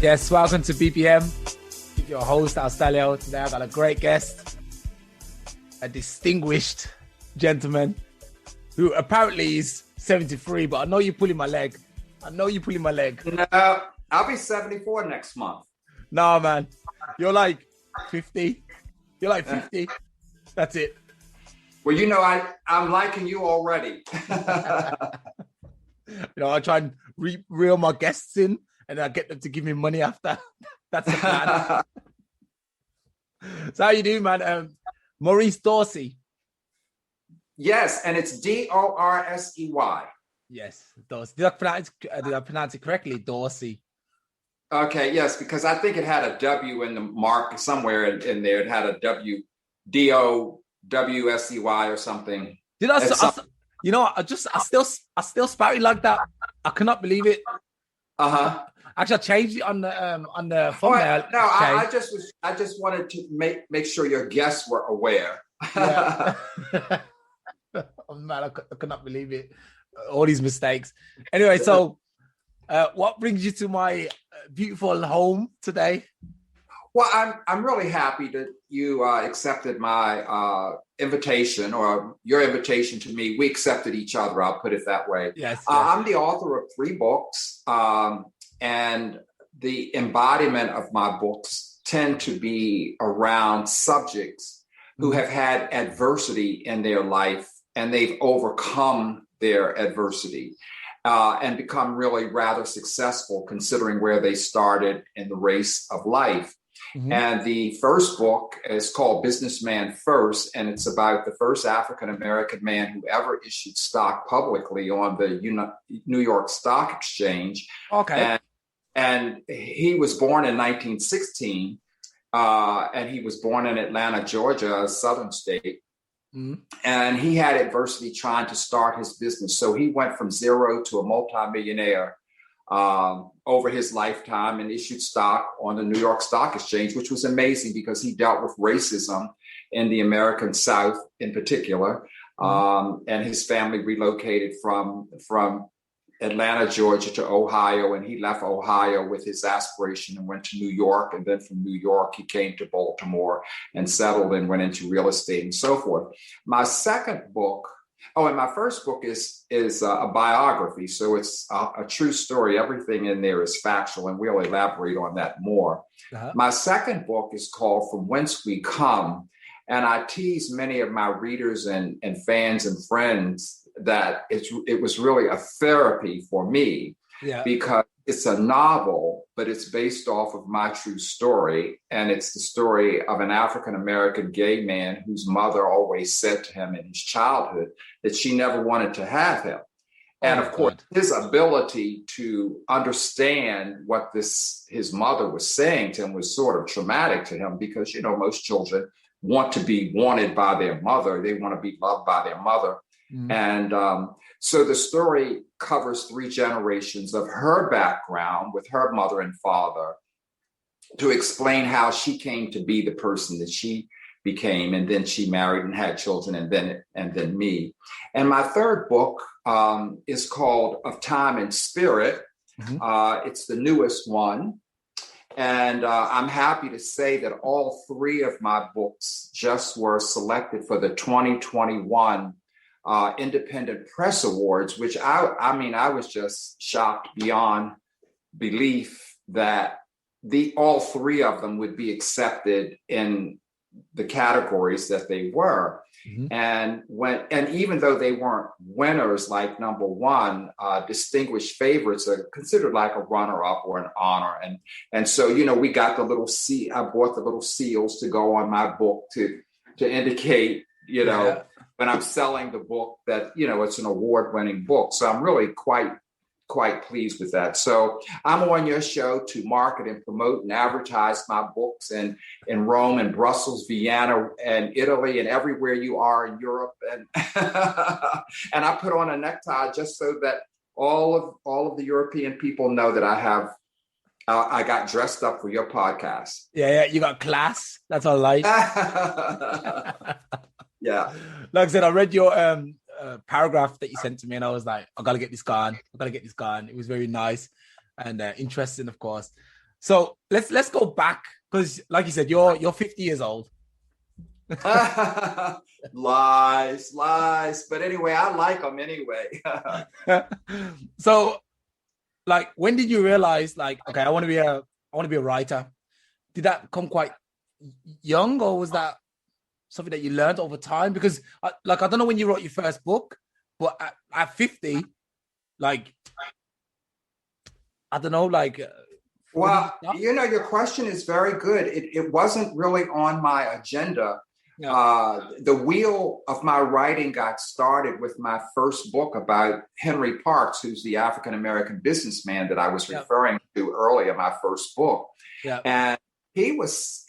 Yes, welcome to BPM. Your host, Alstalio. Today I got a great guest, a distinguished gentleman who apparently is 73, but I know you're pulling my leg. No, I'll be 74 next month. No, man. You're like 50. You're like 50. That's it. Well, I'm liking you already. I try and reel my guests in and I get them to give me money after. That's the plan. So how you doing, man? Maurice Dorsey. Yes, and it's Dorsey. Yes, Dorsey. Did I pronounce it correctly? Dorsey. Okay, yes, because I think it had a W in the mark somewhere in there. It had a W, D-O-W-S-E-Y or something. Did I still spout it like that. I cannot believe it. Actually, I changed it on the thumbnail. No, I just wanted to make sure your guests were aware. Yeah. Oh, man, I cannot believe it. All these mistakes. Anyway, so what brings you to my beautiful home today? Well, I'm really happy that you accepted my invitation, or your invitation to me. We accepted each other. I'll put it that way. Yes. I'm the author of 3 books, and the embodiment of my books tend to be around subjects who have had adversity in their life, and they've overcome their adversity and become really rather successful considering where they started in the race of life. Mm-hmm. And the first book is called Businessman First, and it's about the first African-American man who ever issued stock publicly on the New York Stock Exchange. Okay. And he was born in 1916, and he was born in Atlanta, Georgia, a southern state. Mm-hmm. And he had adversity trying to start his business. So he went from zero to a multimillionaire over his lifetime and issued stock on the New York Stock Exchange, which was amazing because he dealt with racism in the American South in particular. Mm-hmm. And his family relocated from Atlanta, Georgia to Ohio, and he left Ohio with his aspiration and went to New York. And then from New York, he came to Baltimore and settled and went into real estate and so forth. My second book, and my first book is a biography. So it's a true story. Everything in there is factual, and we'll elaborate on that more. Uh-huh. My second book is called From Whence We Come. And I tease many of my readers and fans and friends that it was really a therapy for me, because it's a novel, but it's based off of my true story. And it's the story of an African-American gay man whose mother always said to him in his childhood that she never wanted to have him. And of course, his ability to understand what his mother was saying to him was sort of traumatic to him, because, most children want to be wanted by their mother. They want to be loved by their mother. Mm-hmm. And so the story covers 3 generations of her background with her mother and father to explain how she came to be the person that she became. And then she married and had children, and then me. And my third book is called Of Time and Spirit. Mm-hmm. It's the newest one. And I'm happy to say that all 3 of my books just were selected for the 2021 Independent Press Awards, which I was just shocked beyond belief that all 3 of them would be accepted in the categories that they were. Mm-hmm. And even though they weren't winners, like number 1, distinguished favorites are considered like a runner-up or an honor. And so, we got the little I bought the little seals to go on my book to indicate, when I'm selling the book that, it's an award-winning book. So I'm really quite pleased with that. So I'm on your show to market and promote and advertise my books in Rome and Brussels, Vienna and Italy and everywhere you are in Europe. And and I put on a necktie just so that all of the European people know that I got dressed up for your podcast. Yeah, you got class. That's all I like. Yeah. Like I said, I read your paragraph that you sent to me, and I was like, I gotta get this gone. It was very nice and interesting, of course. So let's go back, because like you said, you're 50 years old. Lies. But anyway, I like them anyway. So, like, when did you realize, like, okay, I want to be a writer? Did that come quite young, or was that something that you learned over time? Because, I don't know when you wrote your first book, but at 50, like, I don't know, like. Well, your question is very good. It wasn't really on my agenda. Yeah. The wheel of my writing got started with my first book about Henry Parks, who's the African-American businessman that I was referring to earlier, my first book. Yeah. And he was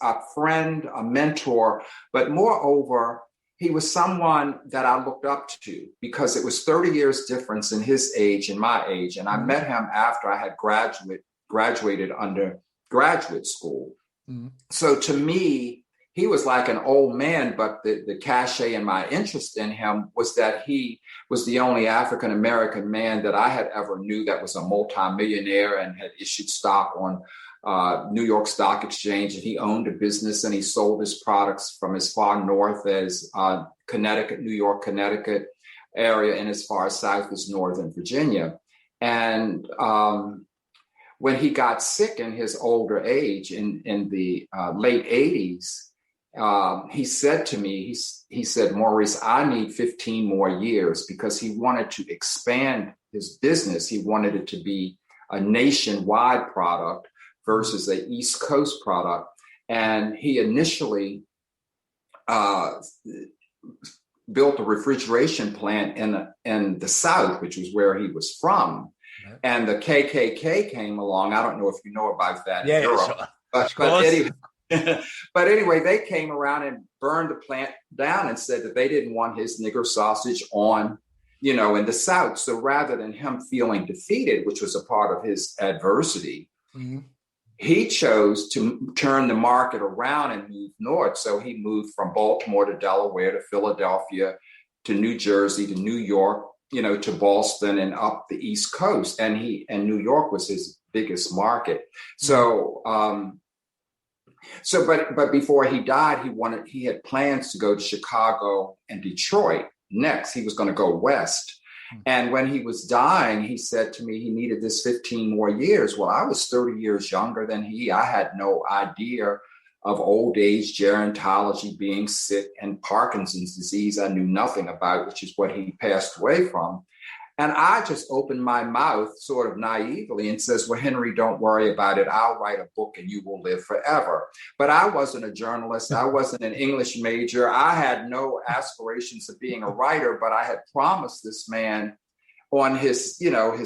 a friend, a mentor, but moreover, he was someone that I looked up to because it was 30 years difference in his age and my age. And I met him after I had graduated undergraduate school. Mm-hmm. So to me, he was like an old man, but the cachet and my interest in him was that he was the only African-American man that I had ever knew that was a multimillionaire and had issued stock on New York Stock Exchange. And he owned a business and he sold his products from as far north as Connecticut, New York, Connecticut area, and as far south as Northern Virginia. And when he got sick in his older age in the late 80s, he said to me, he said, Maurice, I need 15 more years, because he wanted to expand his business. He wanted it to be a nationwide product versus an East Coast product. And he initially built a refrigeration plant in the South, which was where he was from. And the KKK came along. I don't know if you know about that in Europe. Sure. But anyway, they came around and burned the plant down and said that they didn't want his nigger sausage on, in the South. So rather than him feeling defeated, which was a part of his adversity, he chose to turn the market around and move north. So he moved from Baltimore to Delaware to Philadelphia to New Jersey to New York, to Boston and up the East Coast. And New York was his biggest market. So, but before he died, he had plans to go to Chicago and Detroit next. He was going to go west. And when he was dying, he said to me he needed this 15 more years. Well, I was 30 years younger than he. I had no idea of old age, gerontology, being sick, and Parkinson's disease. I knew nothing about, which is what he passed away from. And I just opened my mouth sort of naively and says, well, Henry, don't worry about it. I'll write a book and you will live forever. But I wasn't a journalist. I wasn't an English major. I had no aspirations of being a writer, but I had promised this man on his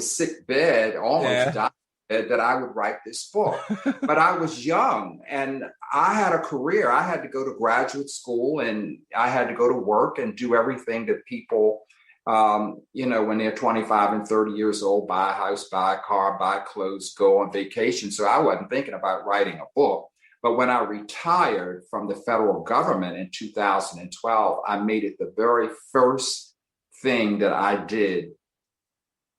sick bed, almost dying, that I would write this book. But I was young and I had a career. I had to go to graduate school and I had to go to work and do everything that people when they're 25 and 30 years old, buy a house, buy a car, buy clothes, go on vacation. So I wasn't thinking about writing a book. But when I retired from the federal government in 2012, I made it the very first thing that I did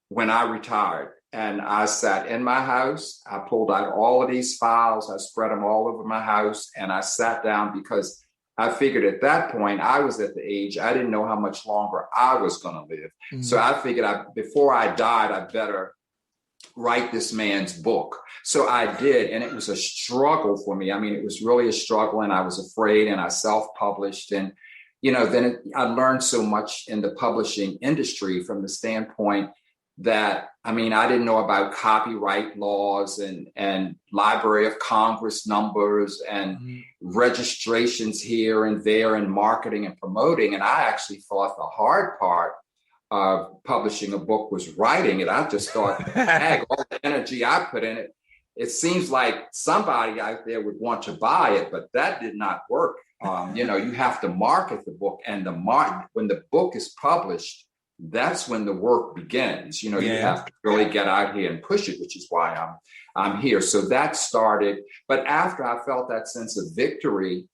when I retired. And I sat in my house. I pulled out all of these files. I spread them all over my house. And I sat down because I figured at that point, I was at the age, I didn't know how much longer I was going to live. Mm-hmm. So I figured before I died, I better write this man's book. So I did. And it was a struggle for me. I mean, it was really a struggle and I was afraid and I self-published. And, then I learned so much in the publishing industry from the standpoint that, I didn't know about copyright laws and Library of Congress numbers and registrations here and there and marketing and promoting. And I actually thought the hard part of publishing a book was writing it. I just thought, heck, all the energy I put in it, it seems like somebody out there would want to buy it, but that did not work. You have to market the book, and when the book is published, that's when the work begins. You have to really get out here and push it, which is why I'm here. So that started. But after I felt that sense of victory,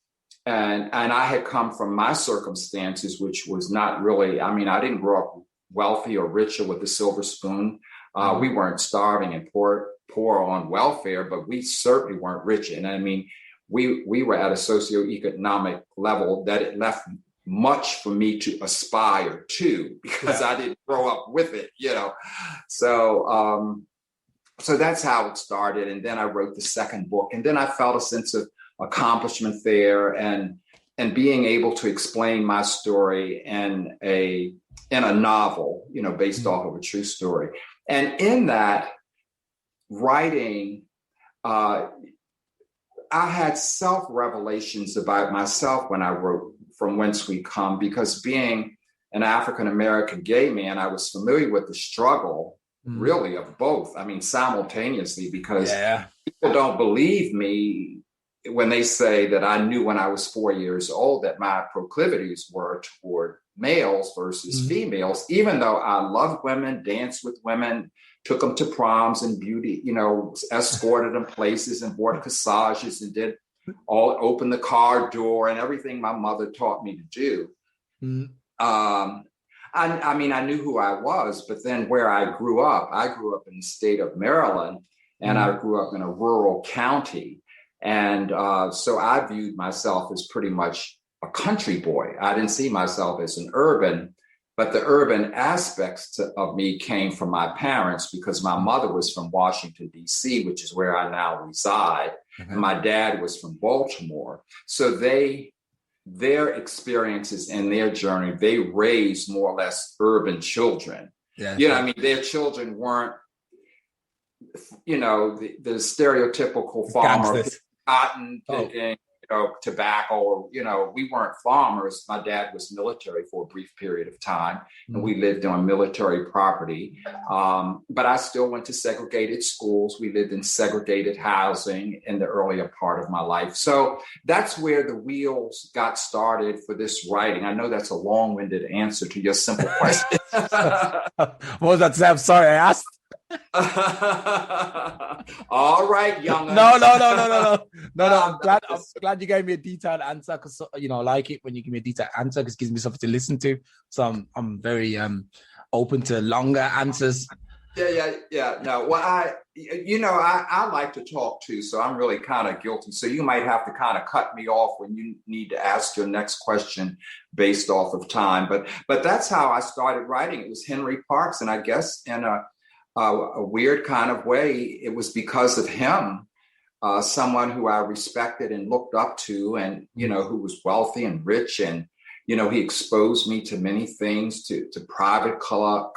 and I had come from my circumstances, which was not really, I didn't grow up wealthy or rich or with a silver spoon. We weren't starving and poor poor on welfare, but we certainly weren't rich. And I mean, we were at a socioeconomic level that it left much for me to aspire to, because I didn't grow up with it, you know. So so that's how it started. And then I wrote the second book, and then I felt a sense of accomplishment there, and being able to explain my story in a novel, you know, based off of a true story. And in that writing, I had self-revelations about myself when I wrote From Whence We Come, because being an African-American gay man, I was familiar with the struggle, really, of both. I mean, simultaneously, because people don't believe me when they say that I knew when I was 4 years old that my proclivities were toward males versus females, even though I loved women, danced with women, took them to proms and beauty, you know, escorted them places and bought corsages and did open the car door and everything my mother taught me to do. I mean, I knew who I was, but then where I grew up in the state of Maryland, and I grew up in a rural county. And so I viewed myself as pretty much a country boy. I didn't see myself as an urban, but the urban aspects of me came from my parents, because my mother was from Washington, D.C., which is where I now reside. And my dad was from Baltimore. So their experiences and their journey, they raised more or less urban children. You know, I mean, their children weren't, you know, the stereotypical farmer, cotton picking, you know, tobacco, you know, we weren't farmers. My dad was military for a brief period of time, and we lived on military property. But I still went to segregated schools. We lived in segregated housing in the earlier part of my life. So that's where the wheels got started for this writing. I know that's a long-winded answer to your simple question. What was that, Sam? Sorry, I asked. All right, young. No. I'm glad you gave me a detailed answer, because you know, I like it when you give me a detailed answer, because it gives me something to listen to. So I'm very open to longer answers. Yeah. No, well, I like to talk too, so I'm really kind of guilty. So you might have to kind of cut me off when you need to ask your next question based off of time. But that's how I started writing. It was Henry Parks, and I guess in a weird kind of way, it was because of him, someone who I respected and looked up to, and, you know, who was wealthy and rich. And, you know, he exposed me to many things, to private clubs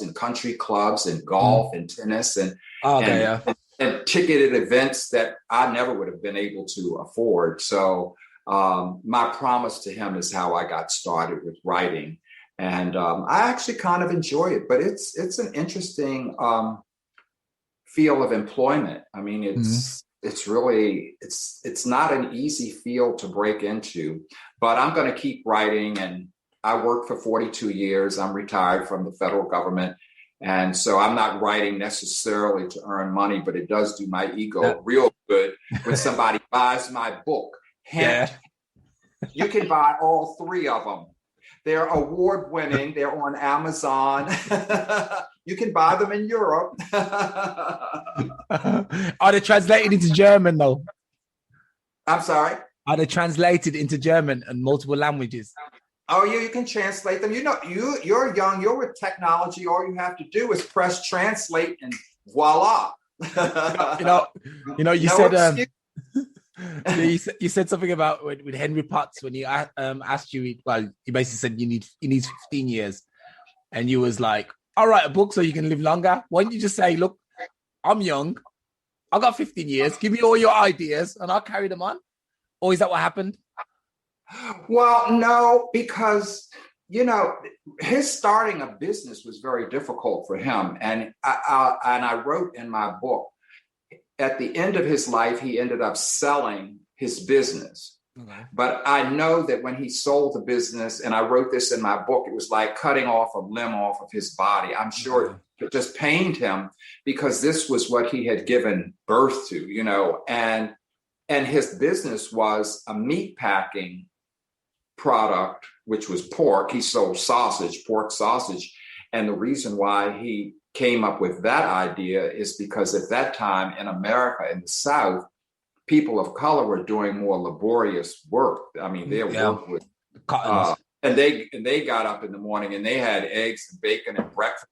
and country clubs and golf and tennis and ticketed events that I never would have been able to afford. So my promise to him is how I got started with writing. And I actually kind of enjoy it, but it's an interesting field of employment. I mean, it's really, it's not an easy field to break into, but I'm going to keep writing. And I worked for 42 years. I'm retired from the federal government. And so I'm not writing necessarily to earn money, but it does do my ego real good when somebody buys my book. Hint, you can buy all three of them. They're award-winning. They're on Amazon. You can buy them in Europe. Are they translated into German, though? I'm sorry? Are they translated into German and multiple languages? Oh, yeah, you can translate them. You know, you're young. You're with technology. All you have to do is press translate, and voila. You said... you said something about with Henry Potts when he asked you. Well, he basically said he needs 15 years, and you was like, "I'll write a book so you can live longer." Why don't you just say, "Look, I'm young. I got 15 years. Give me all your ideas, and I'll carry them on." Or is that what happened? Well, no, because you know his starting a business was very difficult for him, and I wrote in my book. At the end of his life, he ended up selling his business. Okay. But I know that when he sold the business, and I wrote this in my book, it was like cutting off a limb off of his body. I'm sure it just pained him, because this was what he had given birth to, you know, and his business was a meat packing product, which was pork. He sold sausage, pork sausage. And the reason why he came up with that idea is because at that time in America, in the South, people of color were doing more laborious work. I mean, their work was, and they got up in the morning and they had eggs and bacon and breakfast,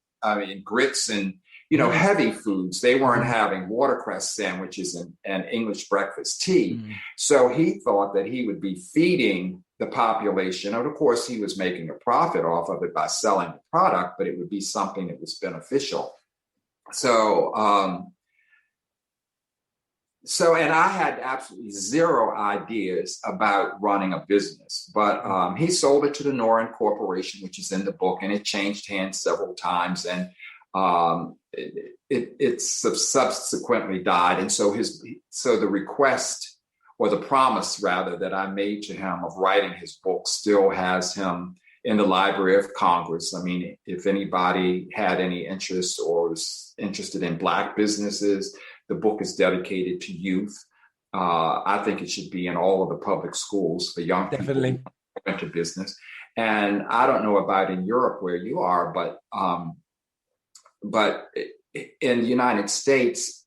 grits and, heavy foods. They weren't having watercress sandwiches and English breakfast tea. So he thought that he would be feeding the population. And of course, he was making a profit off of it by selling the product, but it would be something that was beneficial. So, and I had absolutely zero ideas about running a business, but he sold it to the Norin Corporation, which is in the book, and it changed hands several times, and it subsequently died. And so the request, or the promise rather, that I made to him of writing his book still has him in the Library of Congress. I mean, if anybody had any interest or was interested in Black businesses, the book is dedicated to youth. I think it should be in all of the public schools for young people who go into business. And I don't know about in Europe where you are, but in the United States,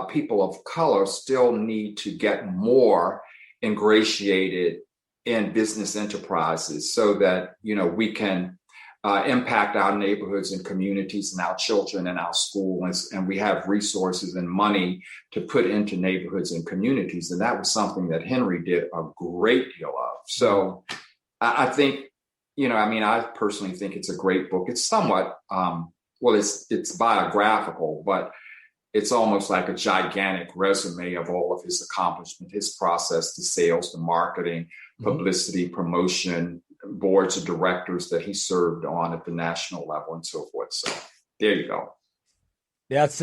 people of color still need to get more ingratiated in business enterprises so that, we can impact our neighborhoods and communities and our children and our schools, and we have resources and money to put into neighborhoods and communities. And that was something that Henry did a great deal of. So I think, I personally think it's a great book. It's somewhat, it's biographical, but it's almost like a gigantic resume of all of his accomplishment, his process to sales, to marketing, publicity, promotion, boards of directors that he served on at the national level and so forth. So there you go. That's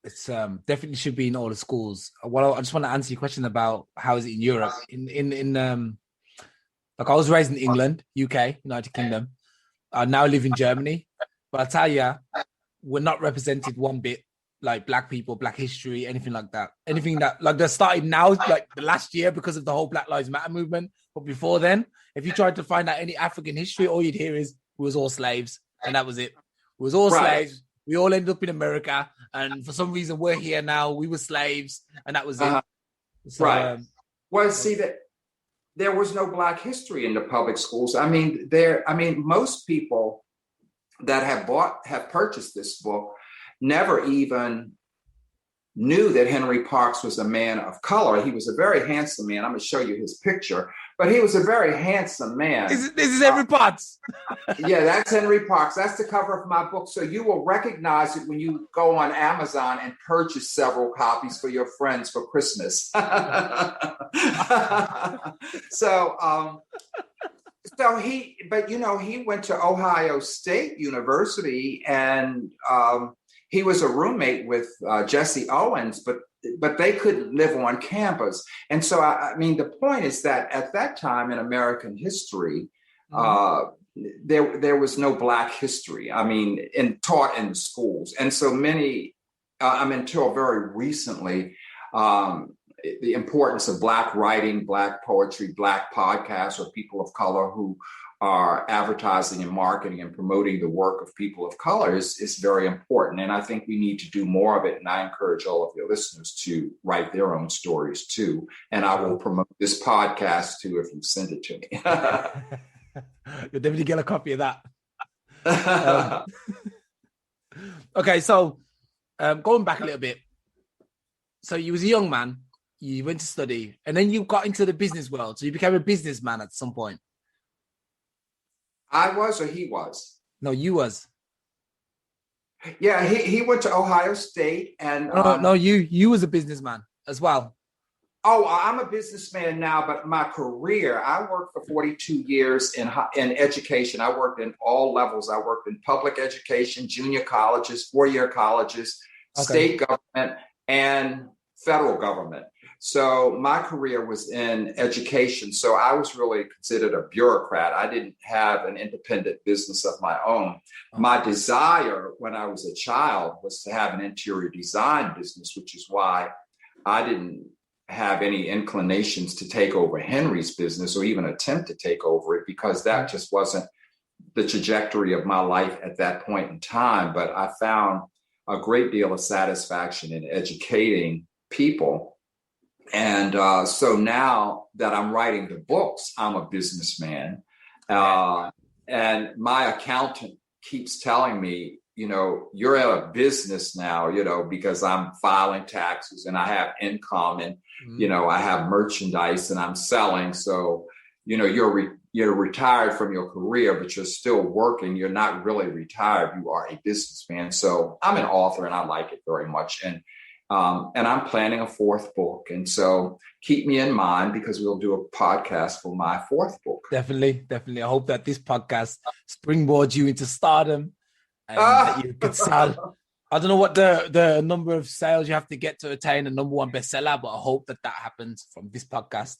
it's definitely should be in all the schools. Well, I just want to answer your question about how is it in Europe. In like I was raised in England, UK, United Kingdom. I now live in Germany, but I tell you, we're not represented one bit, like Black people, Black history, anything like that. Anything that like they're starting now, like the last year because of the whole Black Lives Matter movement. But before then, if you tried to find out any African history, all you'd hear is we was all slaves, and that was it. We was all slaves. We all ended up in America, and for some reason we're here now. We were slaves, and that was it. So, see that there was no Black history in the public schools. Most people that have purchased this book never even knew that Henry Parks was a man of color. He was a very handsome man. I'm going to show you his picture, but he was a very handsome man. This is Henry Parks. Yeah, that's Henry Parks. That's the cover of my book. So you will recognize it when you go on Amazon and purchase several copies for your friends for Christmas. He went to Ohio State University, and he was a roommate with Jesse Owens, but they couldn't live on campus. And so, the point is that at that time in American history, there was no Black history, taught in the schools. And so many, until very recently, the importance of Black writing, Black poetry, Black podcasts, or people of color who are advertising and marketing and promoting the work of people of color is very important. And I think we need to do more of it. And I encourage all of your listeners to write their own stories too. And I will promote this podcast too if you send it to me. You'll definitely get a copy of that. Okay, so going back a little bit. So you was a young man, you went to study, and then you got into the business world. So you became a businessman at some point. I was, or he was? No, you was. Yeah, he went to Ohio State, and no, you was a businessman as well. Oh, I'm a businessman now, but my career, I worked for 42 years in education. I worked in all levels. I worked in public education, junior colleges, four-year colleges, state government, and federal government. So my career was in education. So I was really considered a bureaucrat. I didn't have an independent business of my own. My desire when I was a child was to have an interior design business, which is why I didn't have any inclinations to take over Henry's business or even attempt to take over it, because that just wasn't the trajectory of my life at that point in time, but I found a great deal of satisfaction in educating people. And so now that I'm writing the books, I'm a businessman. And my accountant keeps telling me, you're in a business now, because I'm filing taxes and I have income and, I have merchandise and I'm selling. So, you're retired from your career, but you're still working. You're not really retired. You are a businessman. So I'm an author and I like it very much. And I'm planning a fourth book. And so keep me in mind because we'll do a podcast for my fourth book. Definitely. I hope that this podcast springboards you into stardom and that you could sell. I don't know what the number of sales you have to get to attain a number one bestseller, but I hope that happens from this podcast.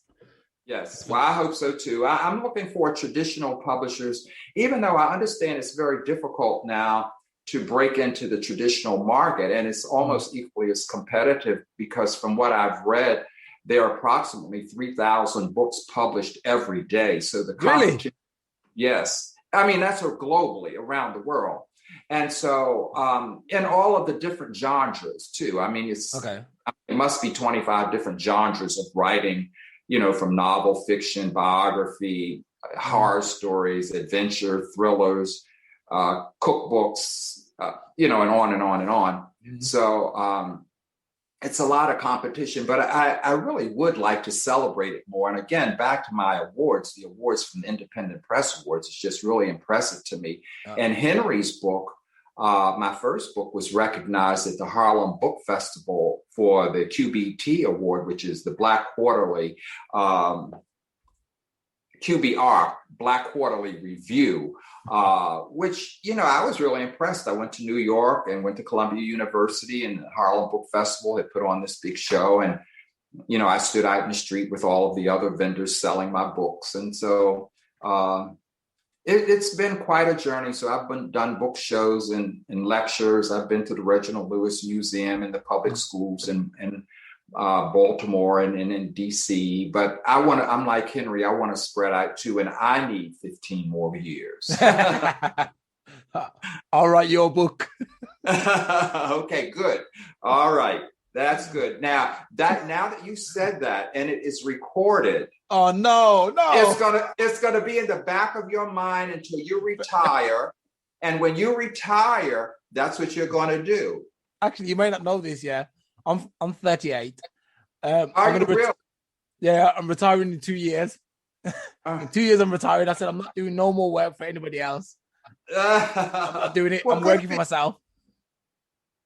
Yes, well, I hope so too. I'm looking for traditional publishers, even though I understand it's very difficult now to break into the traditional market, and it's almost equally as competitive because from what I've read, there are approximately 3,000 books published every day. So the competition, yes, I mean that's globally around the world, and so in all of the different genres too. I mean, it must be 25 different genres of writing. From novel, fiction, biography, horror stories, adventure, thrillers, cookbooks, and on and on and on. Mm-hmm. So it's a lot of competition, but I really would like to celebrate it more. And again, back to my awards, the awards from the Independent Press Awards, it's just really impressive to me. And Henry's book, my first book, was recognized at the Harlem Book Festival for the QBT Award, which is the Black Quarterly, QBR, Black Quarterly Review, which, I was really impressed. I went to New York and went to Columbia University, and the Harlem Book Festival had put on this big show. And, I stood out in the street with all of the other vendors selling my books. And so it's been quite a journey. So I've done book shows and lectures. I've been to the Reginald Lewis Museum and the public schools in Baltimore and in DC. But I'm like Henry, I want to spread out too. And I need 15 more years. I'll write your book. Okay, good. All right. That's good. Now that you said that and it is recorded. Oh no. It's gonna be in the back of your mind until you retire. And when you retire, that's what you're gonna do. Actually, you may not know this, yeah. I'm 38. Are you real? Yeah, I'm retiring in 2 years. In 2 years I'm retiring. I said I'm not doing no more work for anybody else. I'm not doing it. I'm working for myself.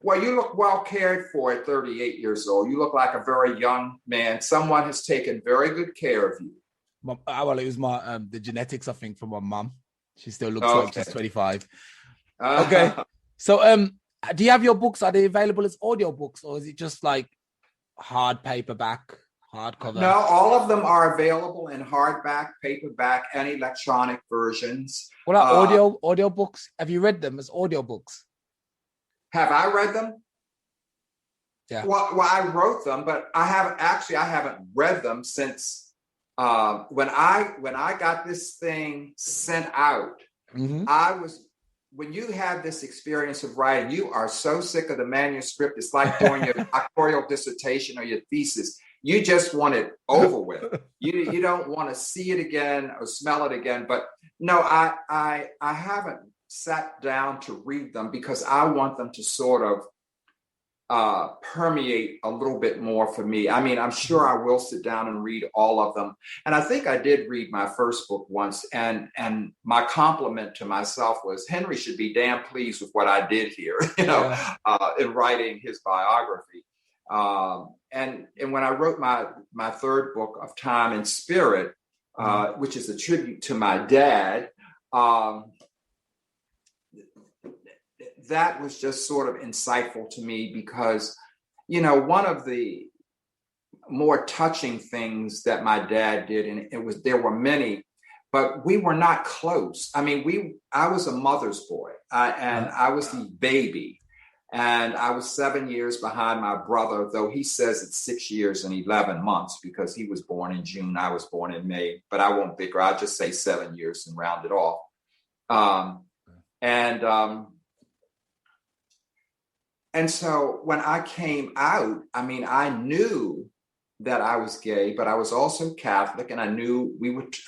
Well, you look well cared for at 38 years old. You look like a very young man. Someone has taken very good care of you. Well, it was the genetics, I think, from my mum. She still looks like she's 25. Okay. So, do you have your books? Are they available as audiobooks, or is it just like hard paperback, hardcover? No, all of them are available in hardback, paperback, and electronic versions. What are audio books? Have you read them as audiobooks? Have I read them? Yeah. Well, I wrote them, but I haven't read them since when I got this thing sent out. Mm-hmm. When you have this experience of writing, you are so sick of the manuscript. It's like doing your doctoral dissertation or your thesis. You just want it over with. You don't want to see it again or smell it again. But no, I haven't sat down to read them because I want them to sort of permeate a little bit more for me. I mean, I'm sure I will sit down and read all of them. And I think I did read my first book once. And my compliment to myself was, Henry should be damn pleased with what I did here, in writing his biography. And when I wrote my third book of Time and Spirit, which is a tribute to my dad, that was just sort of insightful to me because, one of the more touching things that my dad did, and there were many, but we were not close. I mean, I was a mother's boy, and I was the baby, and I was 7 years behind my brother, though he says it's 6 years and 11 months because he was born in June, I was born in May, but I won't bicker. I'll just say 7 years and round it off. And so when I came out, I mean, I knew that I was gay, but I was also Catholic, and I knew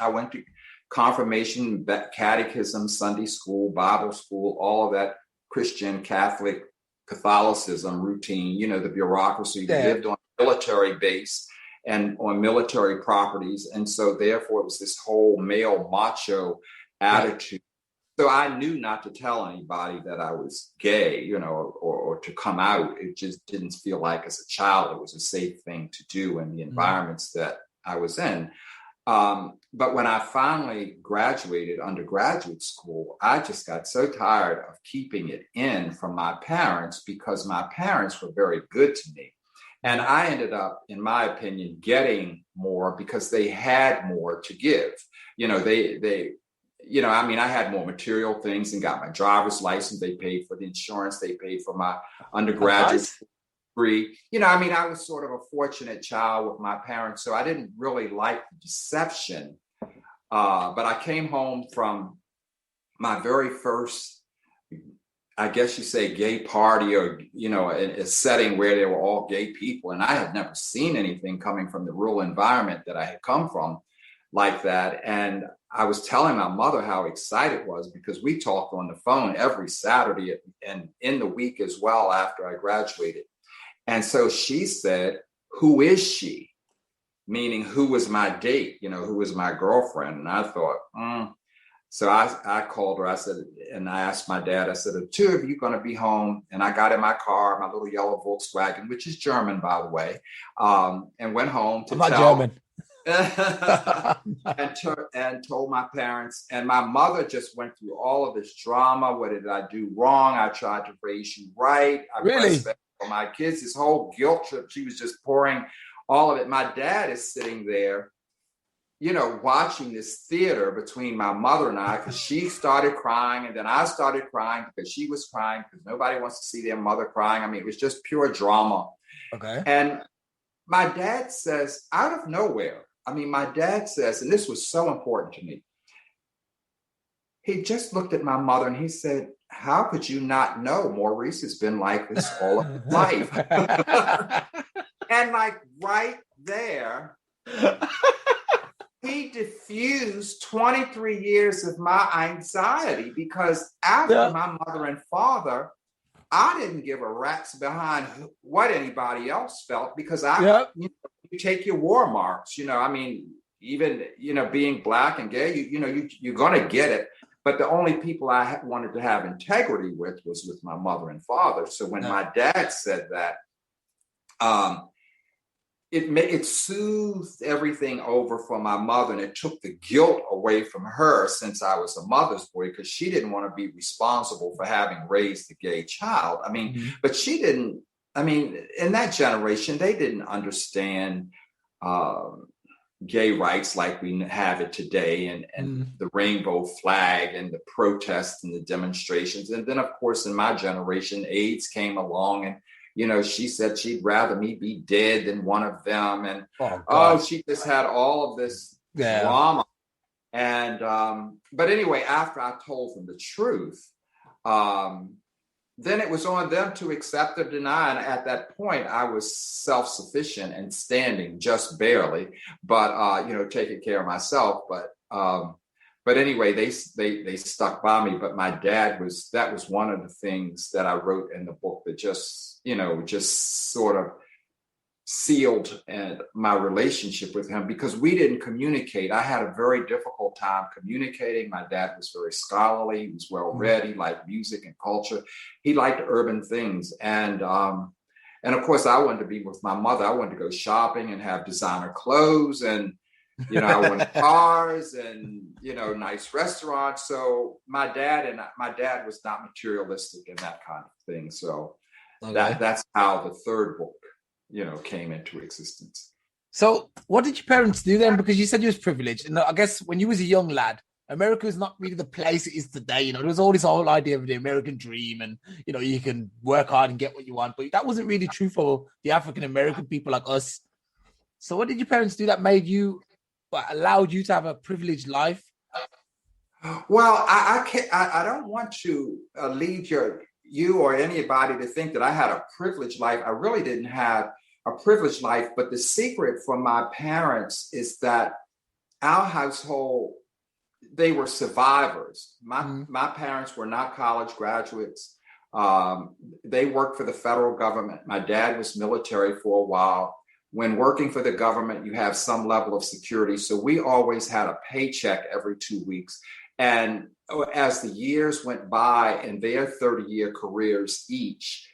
I went to confirmation, catechism, Sunday school, Bible school, all of that Christian Catholic Catholicism routine, the bureaucracy. We lived on a military base and on military properties. And so therefore it was this whole male macho attitude. So I knew not to tell anybody that I was gay, or to come out. It just didn't feel like, as a child, it was a safe thing to do in the environments that I was in. But when I finally graduated undergraduate school, I just got so tired of keeping it in from my parents, because my parents were very good to me. And I ended up, in my opinion, getting more because they had more to give. I had more material things and got my driver's license. They paid for the insurance. They paid for my undergraduate degree. I was sort of a fortunate child with my parents, so I didn't really like the deception. But I came home from my very first, I guess you say, gay party, or, a setting where there were all gay people. And I had never seen anything coming from the rural environment that I had come from like that. And I was telling my mother how excited I was, because we talked on the phone every Saturday and in the week as well after I graduated. And so she said, "Who is she?" Meaning, who was my date? Who was my girlfriend? And I thought, So I called her. I said, and I asked my dad, I said, "Are two of you going to be home?" And I got in my car, my little yellow Volkswagen, which is German, by the way, and went home to German. and told my parents. And my mother just went through all of this drama. What did I do wrong? I tried to raise you right. I breastfed for my kids. This whole guilt trip, she was just pouring all of it. My dad is sitting there, watching this theater between my mother and I, because she started crying, and then I started crying because she was crying, because nobody wants to see their mother crying. I mean, it was just pure drama. Okay. And my dad says, out of nowhere, my dad says, and this was so important to me, he just looked at my mother and he said, "How could you not know Maurice has been like this all of his life?" And right there, he diffused 23 years of my anxiety, because after my mother and father, I didn't give a rat's behind what anybody else felt, because you take your war marks, even, being Black and gay, you're going to get it. But the only people I wanted to have integrity with was with my mother and father. So when my dad said that, it soothed everything over for my mother, and it took the guilt away from her, since I was a mother's boy, because she didn't want to be responsible for having raised a gay child. But she didn't, in that generation, they didn't understand gay rights like we have it today, and the rainbow flag and the protests and the demonstrations. And then, of course, in my generation, AIDS came along, and she said she'd rather me be dead than one of them. And she just had all of this drama. And but anyway, after I told them the truth, then it was on them to accept or deny. And at that point, I was self-sufficient and standing just barely, but taking care of myself. But anyway, they stuck by me. But my dad that was one of the things that I wrote in the book that just sort of sealed my relationship with him, because we didn't communicate. I had a very difficult time communicating. My dad was very scholarly. He was well read. He liked music and culture. He liked urban things. And of course, I wanted to be with my mother. I wanted to go shopping and have designer clothes, and I wanted cars and nice restaurants. So my dad was not materialistic in that kind of thing. So that's how the third book came into existence. So what did your parents do then? Because you said you was privileged. And I guess when you was a young lad, America is not really the place it is today. There was all this whole idea of the American dream, and, you can work hard and get what you want. But that wasn't really true for the African-American people like us. So what did your parents do that allowed you to have a privileged life? Well, I can't. I don't want to lead you or anybody to think that I had a privileged life. I really didn't have a privileged life. But the secret from my parents is that our household, they were survivors. My parents were not college graduates. They worked for the federal government. My dad was military for a while. When working for the government, you have some level of security. So we always had a paycheck every 2 weeks. And as the years went by in their 30-year careers each,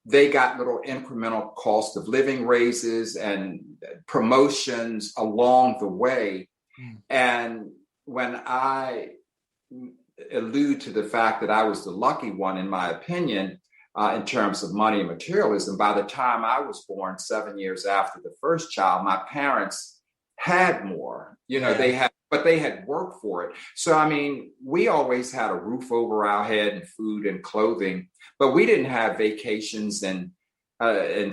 they got little incremental cost of living raises and promotions along the way. And when I allude to the fact that I was the lucky one, in my opinion, in terms of money and materialism, by the time I was born, 7 years after the first child, my parents had more. They had worked for it. So, I mean, we always had a roof over our head and food and clothing, but we didn't have vacations and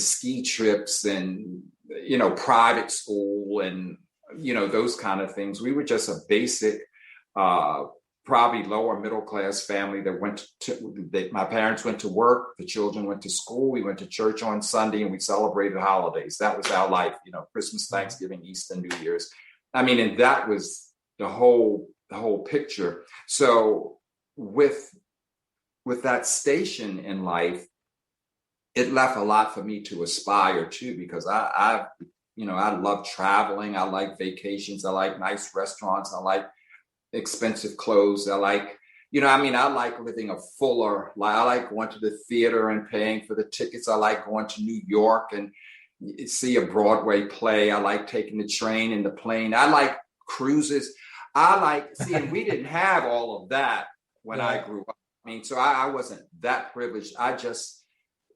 ski trips and, private school and, those kind of things. We were just a basic, probably lower middle class family that my parents went to work, the children went to school, we went to church on Sunday, and we celebrated holidays. That was our life, Christmas, Thanksgiving, Easter, New Year's. I mean, and that was the whole picture. So with that station in life, it left a lot for me to aspire to, because I love traveling. I like vacations. I like nice restaurants. I like expensive clothes. I like living a fuller life. I like going to the theater and paying for the tickets. I like going to New York and see a Broadway play. I like taking the train and the plane. I like cruises. And we didn't have all of that when I grew up. I mean, so I wasn't that privileged. I just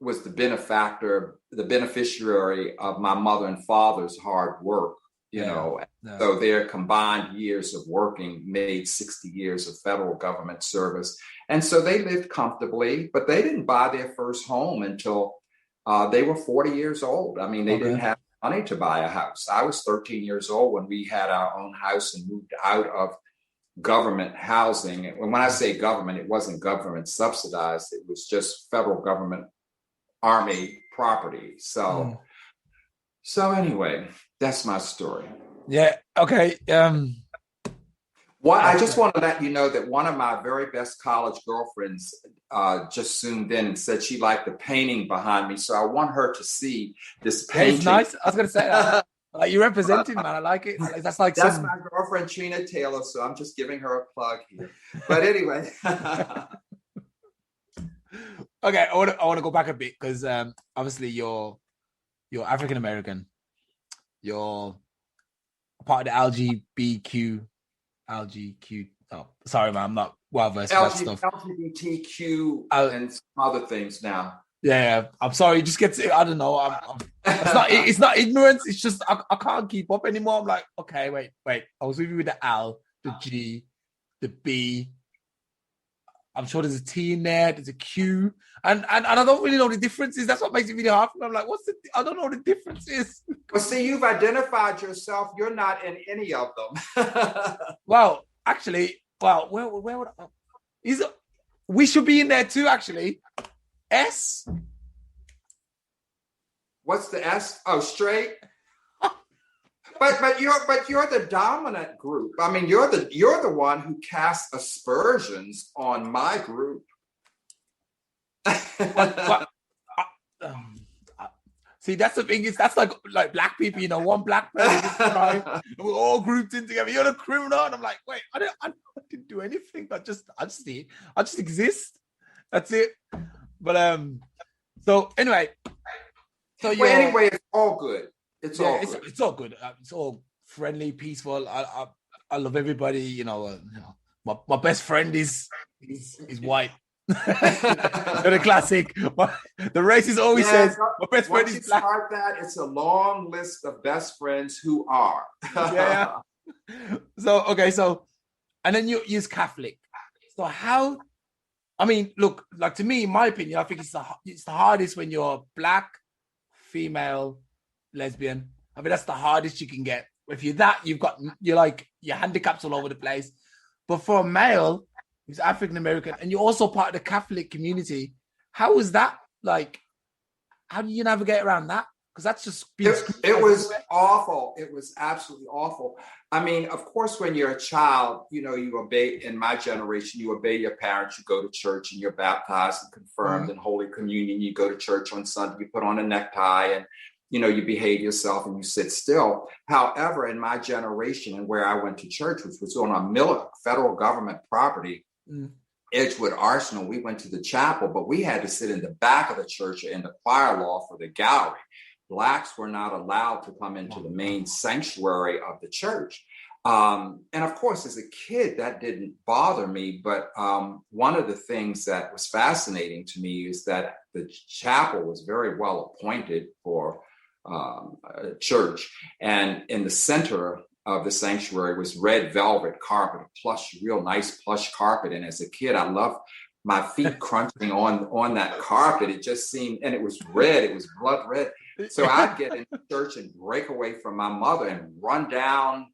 was the beneficiary of my mother and father's hard work, So their combined years of working made 60 years of federal government service. And so they lived comfortably, but they didn't buy their first home until they were 40 years old. I mean, they didn't have money to buy a house. I was 13 years old when we had our own house and moved out of government housing. And when I say government, it wasn't government subsidized. It was just federal government Army property. So anyway, that's my story. Yeah. Okay. I just want to let you know that one of my very best college girlfriends just zoomed in and said she liked the painting behind me. So I want her to see this painting. It's nice. I was going to say that. Like, you represented, man. I like it. That's my girlfriend, Trina Taylor. So I'm just giving her a plug here. But anyway. Okay, I want to go back a bit, because obviously you're African American. You're part of the LGBTQ. Oh, sorry, man, I'm not well versed in that stuff. LGBTQ and some other things now. Yeah, I'm sorry. It just gets. I don't know. It's not ignorance. It's just I can't keep up anymore. I'm like, okay, wait. I was with you with the L, the G, the B. I'm sure there's a T in there. There's a Q, and I don't really know the differences. That's what makes it really hard for me. I'm like, I don't know what the difference is. Well, see, you've identified yourself. You're not in any of them. Well, actually, where would we should be in there too? Actually, S. What's the S? Oh, straight. But you're the dominant group. I mean, you're the one who casts aspersions on my group. See, that's the thing. That's like black people. One black person, we're all grouped in together. You're the criminal, and I'm like, wait, I didn't do anything. I just exist. That's it. But so anyway, anyway, it's all good. It's all good. It's all friendly, peaceful. I love everybody. My best friend is white. The classic. The racist always says my best friend is black. Start that, it's a long list of best friends who are. Yeah. So okay, and then you use Catholic. So how? I mean, look, like, to me, in my opinion, I think it's the hardest when you're black, female, lesbian. I mean, that's the hardest you can get. If you're that, your handicaps all over the place. But for a male who's African American, and you're also part of the Catholic community, how was that like? How do you navigate around that? Because that's just it was awful. It was absolutely awful. I mean, of course, when you're a child, you obey. In my generation, you obey your parents. You go to church and you're baptized and confirmed in Holy Communion. You go to church on Sunday. You put on a necktie and you behave yourself and you sit still. However, in my generation and where I went to church, which was on a federal government property, Edgewood Arsenal, we went to the chapel, but we had to sit in the back of the church in the choir loft for the gallery. Blacks were not allowed to come into the main sanctuary of the church. And of course, as a kid, that didn't bother me. But one of the things that was fascinating to me is that the chapel was very well appointed for a church. And in the center of the sanctuary was red velvet carpet, a real nice plush carpet. And as a kid, I loved my feet crunching on that carpet. It just seemed, and it was red, it was blood red. So I'd get in church and break away from my mother and run down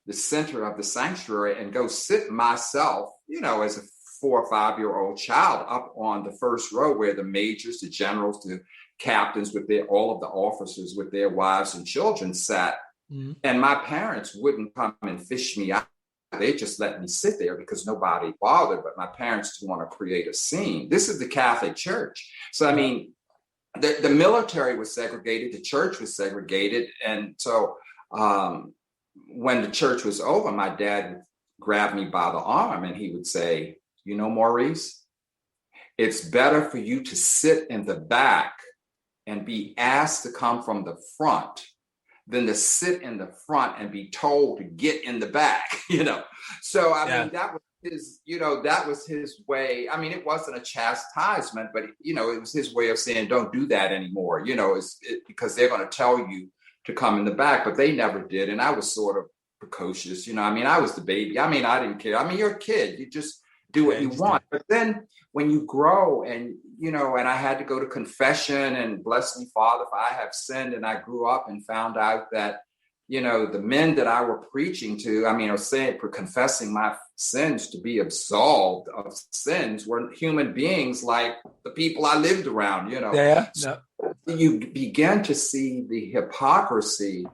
the center of the sanctuary and go sit myself, as a 4 or 5 year old child up on the first row where the majors, the generals, the captains with all of the officers with their wives and children sat. And my parents wouldn't come and fish me out. They just let me sit there because nobody bothered, but my parents didn't want to create a scene. This is the Catholic Church. So, I mean, the military was segregated, the church was segregated. And so when the church was over, my dad would grab me by the arm and he would say, Maurice, it's better for you to sit in the back and be asked to come from the front than to sit in the front and be told to get in the back, So, I mean, that was his way. I mean, it wasn't a chastisement, but, it was his way of saying, don't do that anymore, because they're going to tell you to come in the back, but they never did. And I was sort of precocious, I mean, I was the baby. I mean, I didn't care. I mean, you're a kid. You just do what you want. But then when you grow and, and I had to go to confession and bless me, Father, if I have sinned, and I grew up and found out that, the men that I were preaching to, or saying, for confessing my sins to be absolved of sins, were human beings like the people I lived around, So you began to see the hypocrisy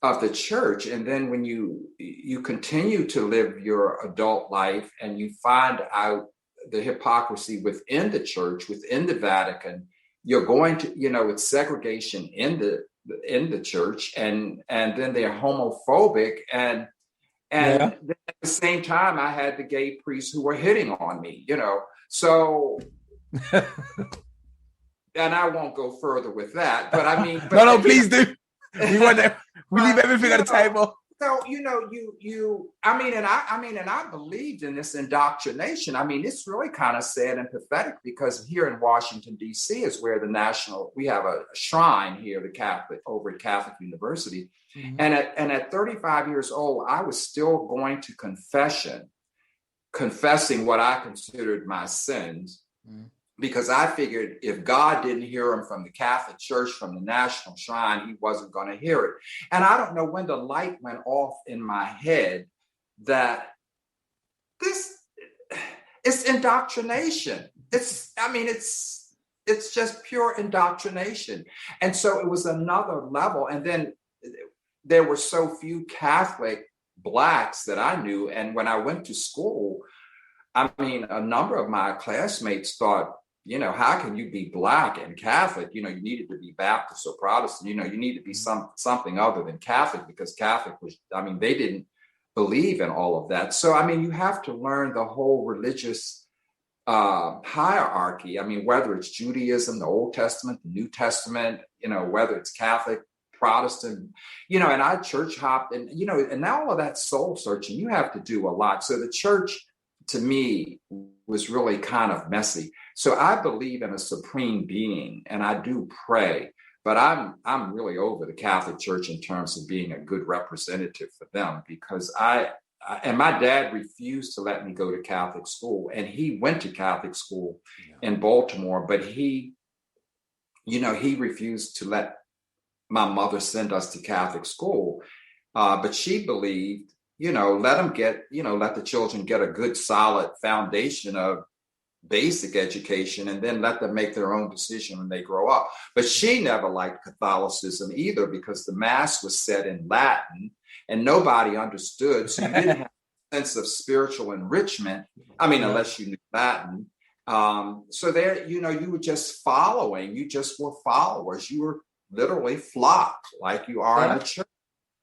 of the church. And then when you continue to live your adult life and you find out the hypocrisy within the church, within the Vatican, you're going to, it's segregation in the church, and then they're homophobic, and then at the same time I had the gay priests who were hitting on me, so and I won't go further with that, but I mean, no, please do. We leave everything on the table. So, I believed in this indoctrination. I mean, it's really kind of sad and pathetic because here in Washington, D.C. is where we have a shrine here, over at Catholic University. Mm-hmm. And at 35 years old, I was still going to confessing what I considered my sins. Mm-hmm. Because I figured if God didn't hear him from the Catholic Church, from the National Shrine, he wasn't going to hear it. And I don't know when the light went off in my head that it's indoctrination. It's just pure indoctrination. And so it was another level. And then there were so few Catholic Blacks that I knew. And when I went to school, a number of my classmates thought, how can you be Black and Catholic? You needed to be Baptist or Protestant. You need to be something other than Catholic, because Catholic was, they didn't believe in all of that. So, you have to learn the whole religious hierarchy. Whether it's Judaism, the Old Testament, the New Testament, whether it's Catholic, Protestant, and I church hopped and now all of that soul searching, you have to do a lot. So the church, to me, was really kind of messy. So I believe in a supreme being, and I do pray, but I'm really over the Catholic Church in terms of being a good representative for them, because and my dad refused to let me go to Catholic school, and he went to Catholic school in Baltimore, but he refused to let my mother send us to Catholic school, but she believed let the children get a good solid foundation of basic education, and then let them make their own decision when they grow up. But she never liked Catholicism either, because the mass was said in Latin and nobody understood. So you didn't have a sense of spiritual enrichment. I mean, unless you knew Latin. So there, you were just following. You just were followers. You were literally flocked like you are in a church.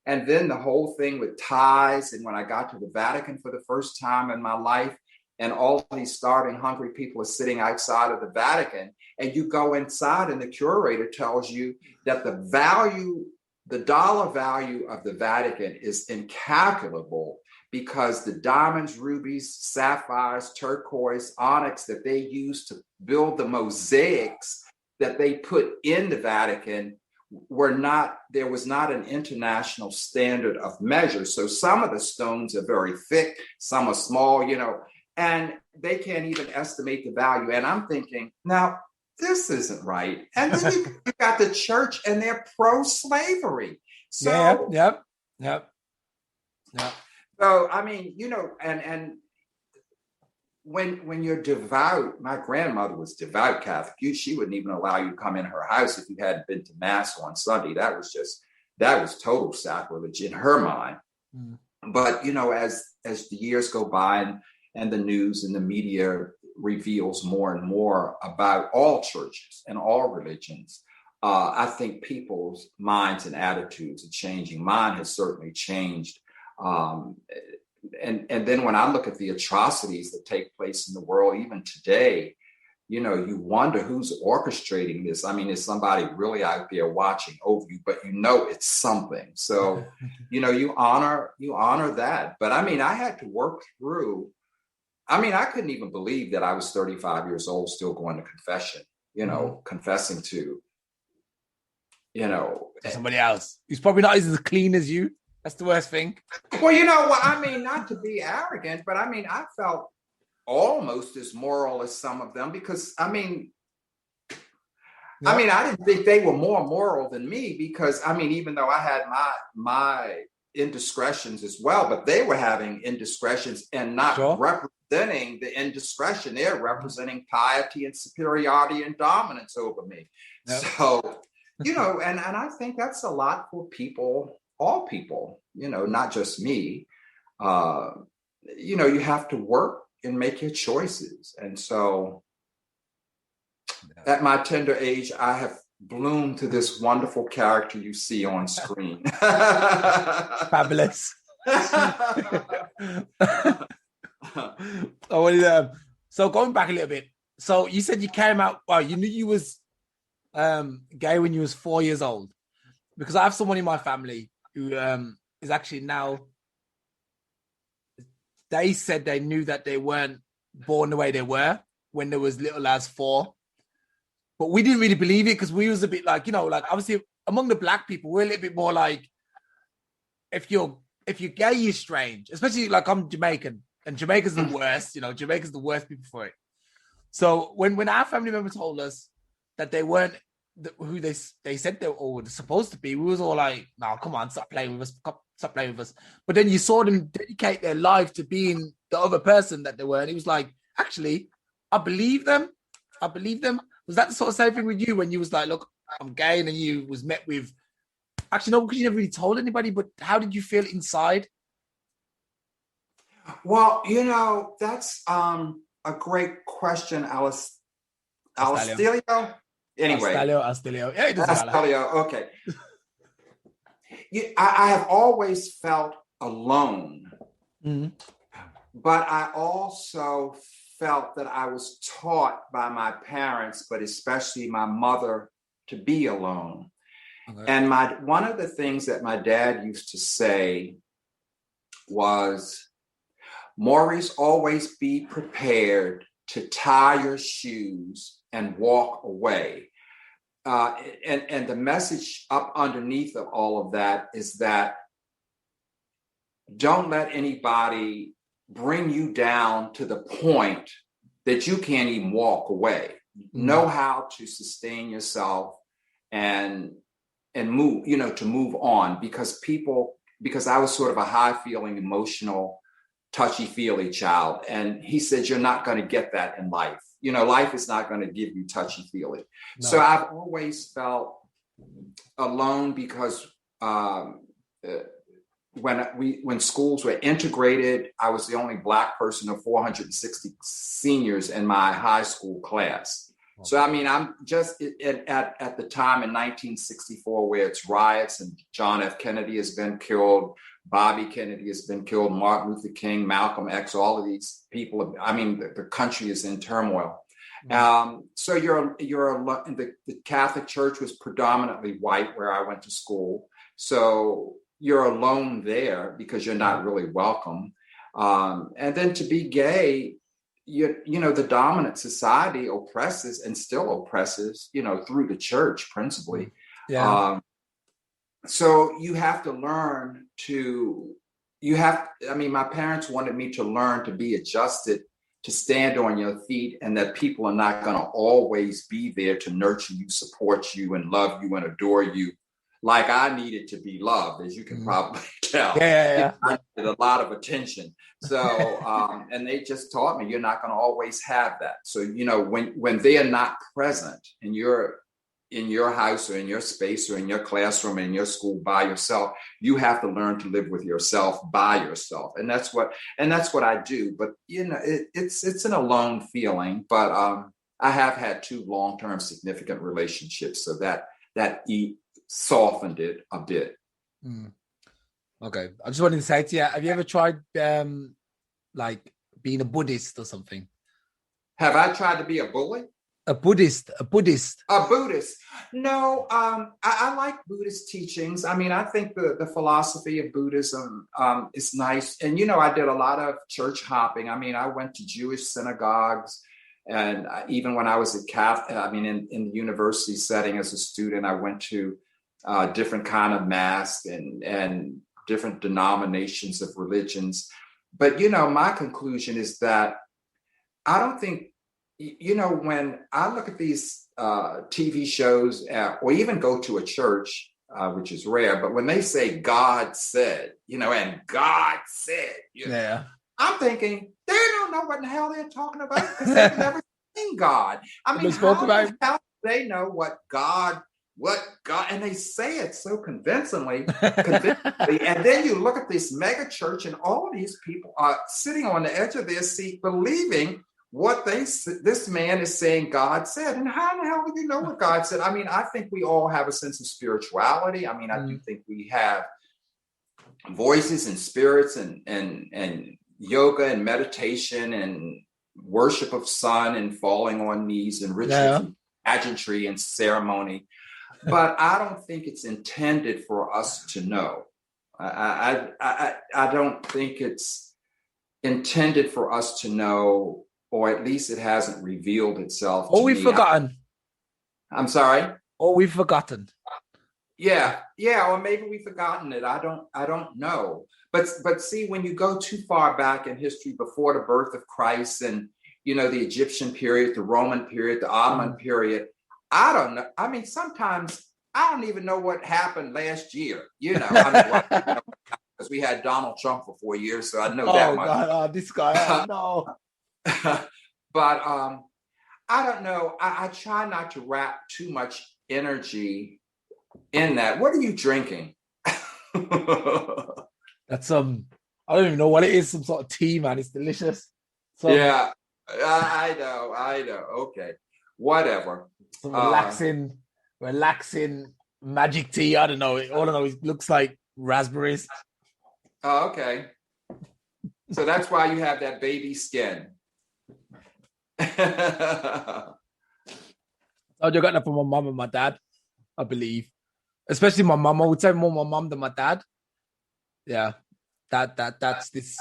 And then the whole thing with ties. And when I got to the Vatican for the first time in my life, and all these starving, hungry people are sitting outside of the Vatican, and you go inside and the curator tells you that the dollar value of the Vatican is incalculable, because the diamonds, rubies, sapphires, turquoise, onyx that they use to build the mosaics that they put in the Vatican there was not an international standard of measure. So some of the stones are very thick, some are small, and they can't even estimate the value. And I'm thinking, now, this isn't right. And then you got the church, and they're pro-slavery. So, Yep. So, I mean, and when you're devout, my grandmother was devout Catholic. She wouldn't even allow you to come in her house if you hadn't been to mass on Sunday. That was total sacrilege in her mind. But, as the years go by, and the news and the media reveals more and more about all churches and all religions, I think people's minds and attitudes are changing. Mine has certainly changed. And then when I look at the atrocities that take place in the world, even today, you wonder who's orchestrating this. I mean, is somebody really out there watching over you? But it's something. So, you honor that. But I mean, I had to work through. I mean, I couldn't even believe that I was 35 years old, still going to confession, confessing to, somebody else. He's probably not as clean as you. That's the worst thing. Well, I mean, not to be arrogant, but I mean, I felt almost as moral as some of them, because I didn't think they were more moral than me, because I mean, even though I had my indiscretions as well, but they were having indiscretions and not representing the indiscretion. They're representing piety and superiority and dominance over me. Yep. So, and I think that's a lot for people, all people, not just me. You have to work and make your choices. And so at my tender age, I have bloomed to this wonderful character you see on screen. Fabulous. So going back a little bit, so you said you came out, you knew you was gay when you was 4 years old, because I have someone in my family who is actually now, they said they knew that they weren't born the way they were when they was little as 4. But we didn't really believe it, because we was a bit like, obviously among the black people, we're a little bit more like, if you're gay, you're strange. Especially like I'm Jamaican, and Jamaica's the worst, Jamaica's the worst people for it. So when our family member told us that they weren't who they said they were supposed to be, we was all like, no, come on, stop playing with us. But then you saw them dedicate their life to being the other person that they were, and he was like, actually, I believe them. Was that the sort of same thing with you when you was like, look, I'm gay, and then you was met with, actually no, because you never really told anybody, but how did you feel inside? Well, that's a great question, Alice. Alistilio? Anyway. Astilio. Yeah, it doesn't matter. Astilio, okay. I have always felt alone, but I also felt that I was taught by my parents, but especially my mother, to be alone. Okay. And one of the things that my dad used to say was, Maurice, always be prepared to tie your shoes and walk away. And the message up underneath of all of that is that don't let anybody bring you down to the point that you can't even walk away. Know how to sustain yourself and move, to move on, because people because I was sort of a high feeling, emotional, touchy-feely child. And he said, you're not going to get that in life. You know, life is not going to give you touchy-feely. No. So I've always felt alone because when schools were integrated, I was the only Black person of 460 seniors in my high school class. Okay. So, I mean, I'm just at the time in 1964 where it's riots and John F. Kennedy has been killed, Bobby Kennedy has been killed, Martin Luther King, Malcolm X, all of these people. I mean, the country is in turmoil. Mm-hmm. So the Catholic Church was predominantly white where I went to school. So you're alone there because you're not really welcome. And then to be gay, you know, the dominant society oppresses and still oppresses, you know, through the church principally. Yeah. So you have to learn my parents wanted me to learn to be adjusted, to stand on your feet, and that people are not going to always be there to nurture you, support you, and love you and adore you like I needed to be loved, as you can probably tell. Yeah. I needed a lot of attention. So, and they just taught me you're not going to always have that. So, you know, when they are not present and you're in your house or in your space or in your classroom, in your school by yourself, you have to learn to live with yourself by yourself. And that's what I do. But, you know, it's an alone feeling, but I have had 2 long-term significant relationships. So that softened it a bit. Okay. I just wanted to say to you, have you ever tried like being a Buddhist or something? Have I tried to be a bully? A Buddhist. No, I like Buddhist teachings. I mean, I think the philosophy of Buddhism is nice. And, you know, I did a lot of church hopping. I mean, I went to Jewish synagogues. And even when I was at Catholic, I mean, in the university setting as a student, I went to different kind of mass and different denominations of religions. But, you know, my conclusion is that I don't think, you know, when I look at these TV shows or even go to a church, which is rare, but when they say God said, you know, and God said, you know, yeah. I'm thinking they don't know what the hell they're talking about because they've never seen God. I mean, how do they know what God, and they say it so convincingly. And then you look at this mega church and all of these people are sitting on the edge of their seat believing what this man is saying God said. And how the hell do you know what God said? I mean, I think we all have a sense of spirituality. I mean, I do think we have voices and spirits and yoga and meditation and worship of sun and falling on knees and rituals and pageantry and ceremony. But I don't think it's intended for us to know. I don't think it's intended for us to know, or at least it hasn't revealed itself. Or we've forgotten. I'm sorry? Or we've forgotten. Yeah, or maybe we've forgotten it. I don't know. But see, when you go too far back in history before the birth of Christ and, you know, the Egyptian period, the Roman period, the Ottoman period, I don't know. I mean, sometimes I don't even know what happened last year. You know, because we had Donald Trump for 4 years, so I know that much. God, this guy, no. But I don't know. I try not to wrap too much energy in that. What are you drinking? That's I don't even know what it is. Some sort of tea, man. It's delicious. Yeah, I know. Okay, whatever. Some relaxing magic tea. I don't know. All I know is it looks like raspberries. Oh, okay. So that's why you have that baby skin. I got that from my mom and my dad, I believe. Especially my mom. I would say more my mom than my dad. Yeah. That's this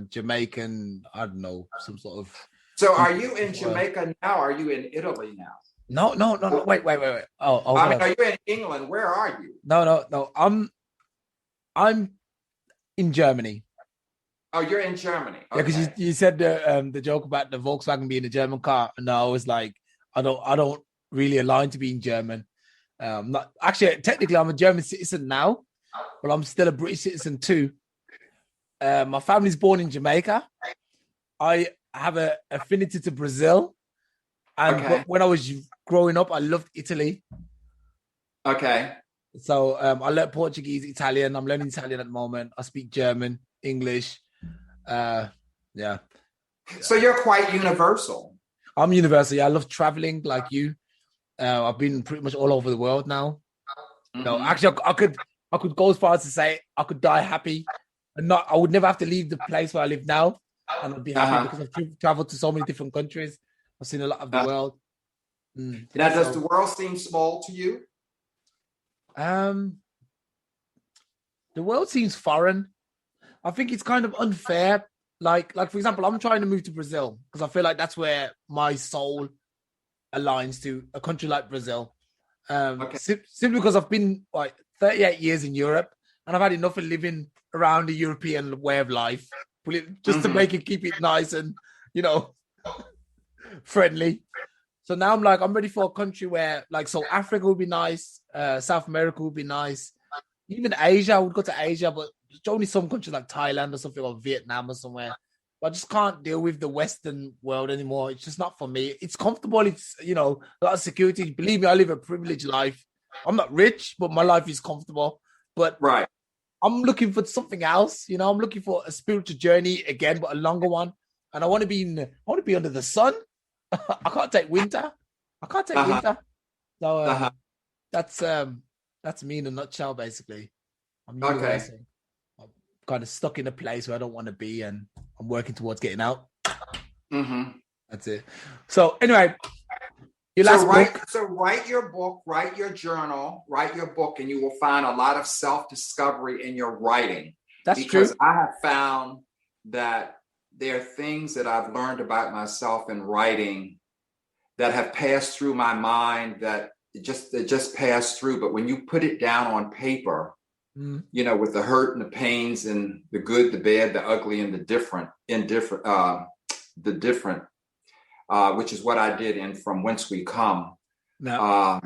Jamaican, I don't know, some sort of. So are you in Jamaica now? Or are you in Italy now? No. Wait. Oh, I mean, are you in England? Where are you? No. I'm in Germany. Oh, you're in Germany. Okay. Yeah, because you said the joke about the Volkswagen being a German car, and I was like, I don't really align to being German. Not actually. Technically, I'm a German citizen now, but I'm still a British citizen too. My family's born in Jamaica. I have an affinity to Brazil. But when I was growing up, I loved Italy. Okay. So I learned Portuguese, Italian. I'm learning Italian at the moment. I speak German, English. Yeah. So you're quite universal. I'm universal. Yeah, I love traveling like you. I've been pretty much all over the world now. Mm-hmm. No, actually, I could go as far as to say I could die happy, and I would never have to leave the place where I live now, and I'd be happy because I've traveled to so many different countries. I've seen a lot of the world. Now, does the world seem small to you? The world seems foreign. I think it's kind of unfair. Like for example, I'm trying to move to Brazil because I feel like that's where my soul aligns to, a country like Brazil. Simply because I've been like 38 years in Europe and I've had enough of living around the European way of life, just to keep it nice and, friendly. So now I'm ready for a country where, so Africa would be nice, South America would be nice, even Asia. I would go to Asia, but there's only some countries like Thailand or something, or Vietnam or somewhere. But I just can't deal with the Western world anymore. It's just not for me. It's comfortable. It's, a lot of security. Believe me, I live a privileged life. I'm not rich, but my life is comfortable. But right, I'm looking for something else. I'm looking for a spiritual journey again, but a longer one. And I want to be under the sun. I can't take winter. Winter. So that's me in a nutshell, basically. I'm universal. I'm kind of stuck in a place where I don't want to be, and I'm working towards getting out. That's it. So anyway, write your book, write your journal, write your book, and you will find a lot of self-discovery in your writing. That's true. Because I have found that there are things that I've learned about myself in writing that have passed through my mind that just passed through. But when you put it down on paper, with the hurt and the pains and the good, the bad, the ugly, and the different, which is what I did in From Whence We Come. No.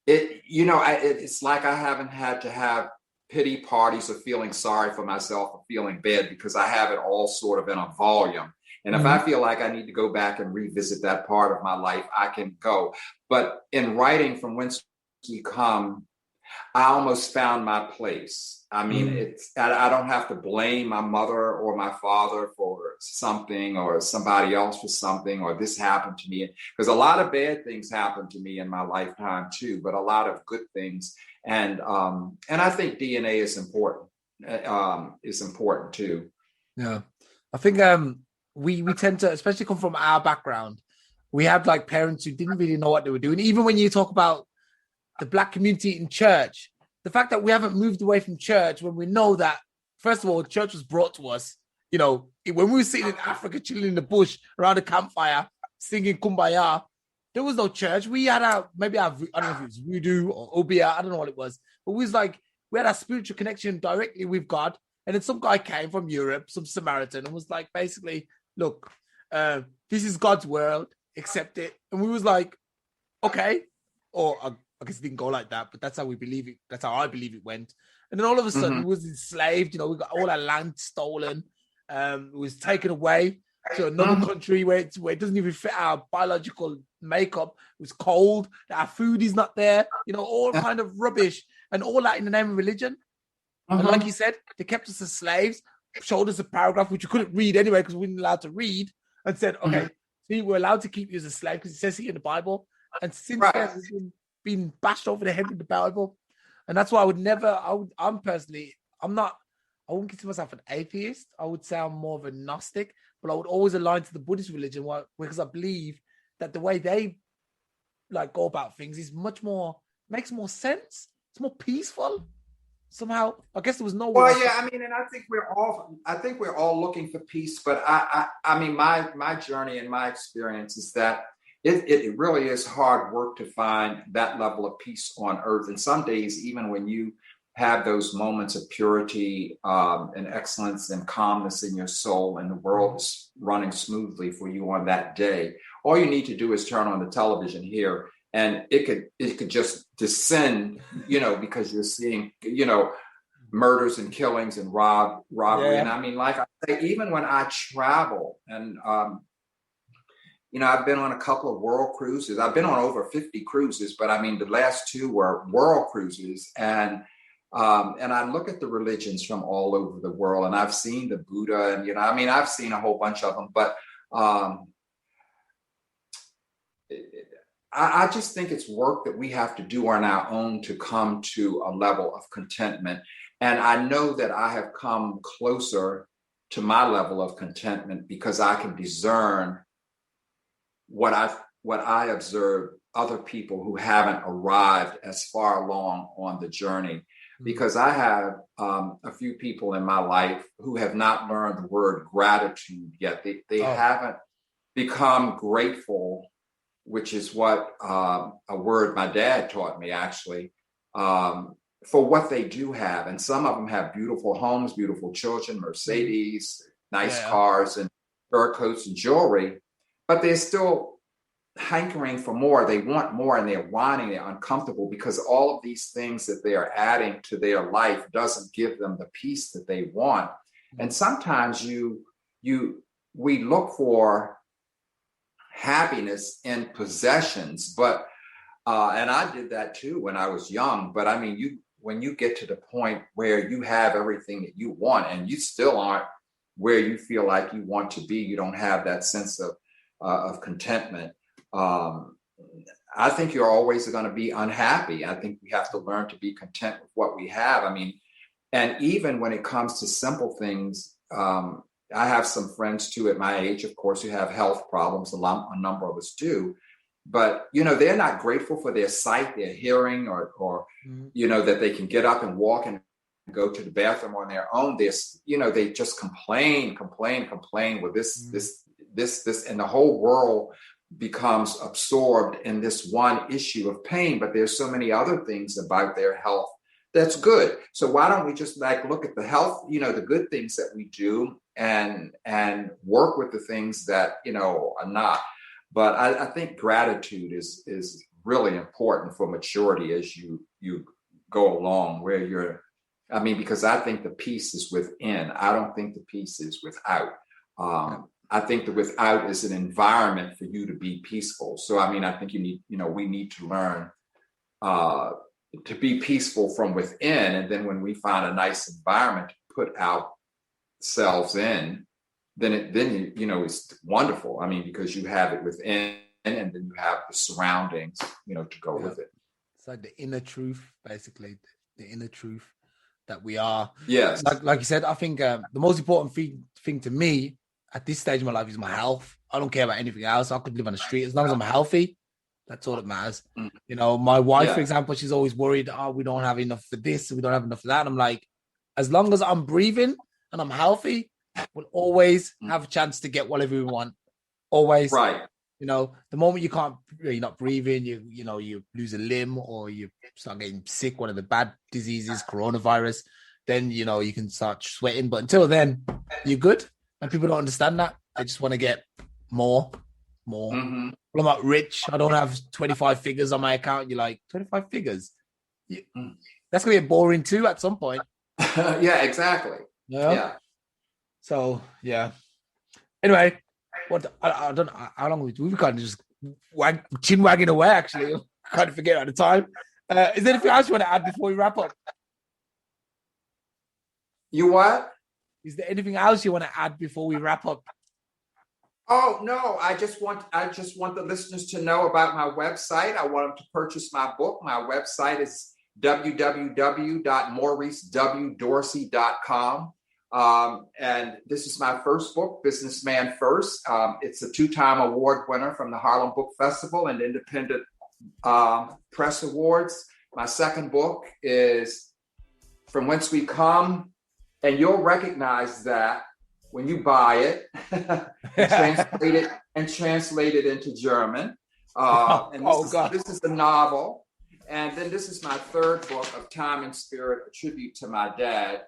It's like I haven't had to have pity parties or feeling sorry for myself or feeling bad, because I have it all sort of in a volume. And if I feel like I need to go back and revisit that part of my life, I can go. But in writing From Whence We Come, I almost found my place. I mean, I don't have to blame my mother or my father for something, or somebody else for something, or this happened to me. Because a lot of bad things happened to me in my lifetime too, but a lot of good things. And I think DNA is important. Is important too. Yeah, I think we tend to, especially come from our background, we have parents who didn't really know what they were doing. Even when you talk about the Black community in church, the fact that we haven't moved away from church, when we know that, first of all, church was brought to us, when we were sitting in Africa, chilling in the bush around a campfire, singing Kumbaya, there was no church. We had I don't know if it was voodoo or Obia, I don't know what it was, but we had a spiritual connection directly with God. And then some guy came from Europe, some Samaritan, and was basically, look, this is God's world, accept it. And we was okay. Or I guess it didn't go like that, but that's how we believe it. That's how I believe it went. And then all of a sudden, we was enslaved. We got all our land stolen. It was taken away to another country where it doesn't even fit our biological makeup. It was cold. Our food is not there. All kind of rubbish, and all that in the name of religion. And like you said, they kept us as slaves, showed us a paragraph which you couldn't read anyway because we weren't allowed to read, and said, okay, see, we're allowed to keep you as a slave because it says it in the Bible. And since then, we've been bashed over the head with the Bible. And that's why I wouldn't consider myself an atheist. I would say I'm more of a Gnostic, but I would always align to the Buddhist religion because I believe that the way they go about things is makes more sense. It's more peaceful. Somehow, I guess there was no. Well, yeah, I mean, and I think we're all looking for peace. But I mean, my journey and my experience is that it really is hard work to find that level of peace on earth. And some days, even when you have those moments of purity and excellence and calmness in your soul, and the world is running smoothly for you on that day, all you need to do is turn on the television here and it could just descend, because you're seeing, murders and killings and robbery. And I mean, like I say, even when I travel and, I've been on a couple of world cruises. I've been on over 50 cruises, but I mean, the last 2 were world cruises. And I look at the religions from all over the world, and I've seen the Buddha, and, I've seen a whole bunch of them, but I just think it's work that we have to do on our own to come to a level of contentment. And I know that I have come closer to my level of contentment because I can discern what I observe other people who haven't arrived as far along on the journey. Because I have a few people in my life who have not learned the word gratitude yet. They haven't become grateful, which is what a word my dad taught me, actually, for what they do have. And some of them have beautiful homes, beautiful children, Mercedes, nice cars, and fur coats and jewelry, but they're still hankering for more. They want more, and they're whining, they're uncomfortable because all of these things that they are adding to their life doesn't give them the peace that they want. And sometimes we look for happiness in possessions, but and I did that too when I was young. But I mean, when you get to the point where you have everything that you want and you still aren't where you feel like you want to be, you don't have that sense of contentment. I think you're always going to be unhappy. I think we have to learn to be content with what we have. I mean, and even when it comes to simple things, I have some friends too at my age, of course, who have health problems. A number of us do, but they're not grateful for their sight, their hearing, or that they can get up and walk and go to the bathroom on their own. They just complain with this, and the whole world becomes absorbed in this one issue of pain. But there's so many other things about their health that's good. So why don't we just look at the health, the good things that we do, and work with the things that are not. But I think gratitude is really important for maturity as you go along, because I think the peace is within. I don't think the peace is without. I think that without is an environment for you to be peaceful. So I think we need to learn to be peaceful from within, and then when we find a nice environment to put ourselves in, then it's wonderful. Because you have it within, and then you have the surroundings, to go with it. It's like the inner truth, basically, the inner truth that we are. Yes. Like you said, I think the most important thing to me at this stage of my life is my health. I don't care about anything else. I could live on the street as long as I'm healthy. That's all that matters. My wife, for example, she's always worried, we don't have enough for this, we don't have enough for that. I'm like, as long as I'm breathing and I'm healthy, we'll always have a chance to get whatever we want. Always. Right. The moment you're not breathing, you lose a limb or you start getting sick, one of the bad diseases, coronavirus, then, you can start sweating. But until then, you're good. And people don't understand that. They just want to get more. Mm-hmm. Well, I'm not rich. I don't have 25 figures on my account. You're like, 25 figures? That's going to get boring too at some point. Yeah, exactly. Yeah. So, yeah. Anyway, I don't know how long we've kind of just chin wagging away, actually. I kind of forget at the time. Is there anything else you want to add before we wrap up? You what? Is there anything else you want to add before we wrap up? Oh, no, I just want the listeners to know about my website. I want them to purchase my book. My website is www.mauricewdorsey.com. And this is my first book, Businessman First. It's a 2-time award winner from the Harlem Book Festival and Independent Press Awards. My second book is From Whence We Come, and you'll recognize that when you buy it and translate it into German. This is the novel. And then this is my third book, Of Time and Spirit, a tribute to my dad,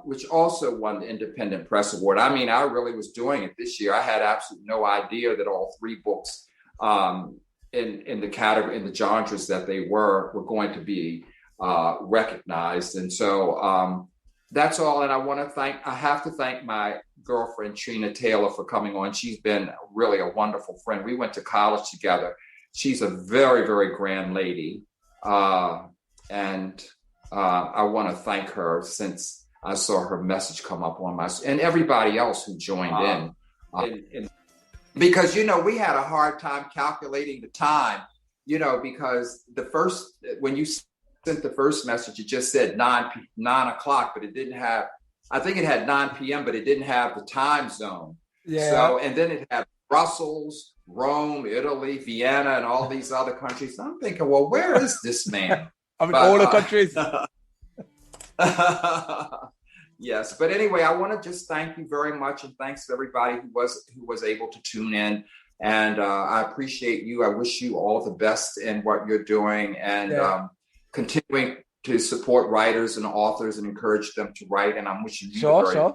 which also won the Independent Press Award. I really was doing it this year. I had absolutely no idea that all 3 books in the category, in the genres that they were going to be recognized. And so that's all. And I have to thank my girlfriend, Trina Taylor, for coming on. She's been really a wonderful friend. We went to college together. She's a very, very grand lady. And I want to thank her, since I saw her message come up on and everybody else who joined in. Because, we had a hard time calculating the time, because when you sent the first message, it just said 9 o'clock, but it didn't have, I think it had 9 p.m., but it didn't have the time zone. Yeah. So, and then it had Brussels, Rome, Italy, Vienna, and all these other countries. I'm thinking, well, where is this man? All the countries. Yes, but anyway, I want to just thank you very much, and thanks to everybody who was able to tune in. And I appreciate you. I wish you all the best in what you're doing, and continuing to support writers and authors and encourage them to write. And I'm wishing you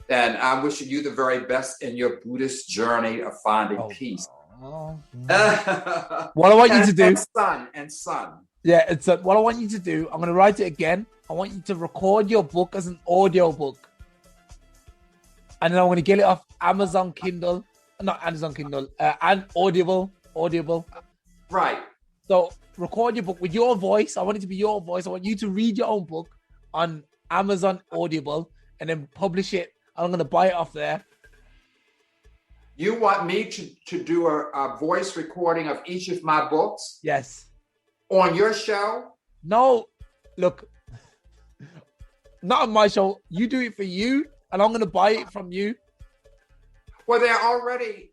and I'm wishing you the very best in your Buddhist journey of finding peace. What I want you to do, son. Yeah, it's what I want you to do. I'm going to write it again. I want you to record your book as an audio book. And then I'm going to get it off Amazon Kindle. Not Amazon Kindle. And Audible. Right. So record your book with your voice. I want it to be your voice. I want you to read your own book on Amazon Audible and then publish it. I'm going to buy it off there. You want me to do a voice recording of each of my books? Yes. On your show? No. Look. Not on my show. You do it for you, and I'm going to buy it from you. Well, they're already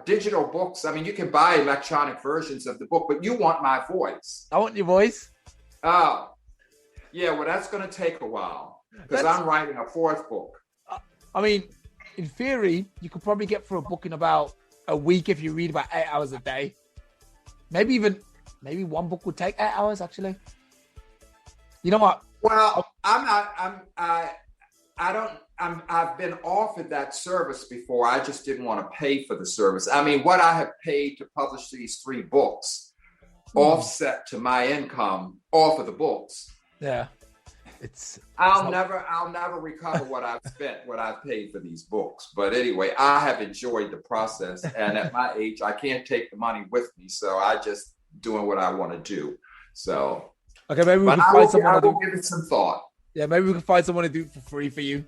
digital books. I mean, you can buy electronic versions of the book, but you want my voice. I want your voice. Oh, yeah. Well, that's going to take a while because I'm writing a fourth book. I mean, in theory, you could probably get through a book in about a week if you read about 8 hours a day. Maybe one book would take 8 hours, actually. You know what? Well, I've been offered that service before. I just didn't want to pay for the service. I mean, what I have paid to publish these 3 books offset to my income off of the books. Yeah. I'll never recover what I've spent, what I've paid for these books. But anyway, I have enjoyed the process. And at my age, I can't take the money with me. So I just doing what I want to do. So. Okay, maybe we can find someone. I will give it some thought. Yeah, maybe we can find someone to do it for free for you.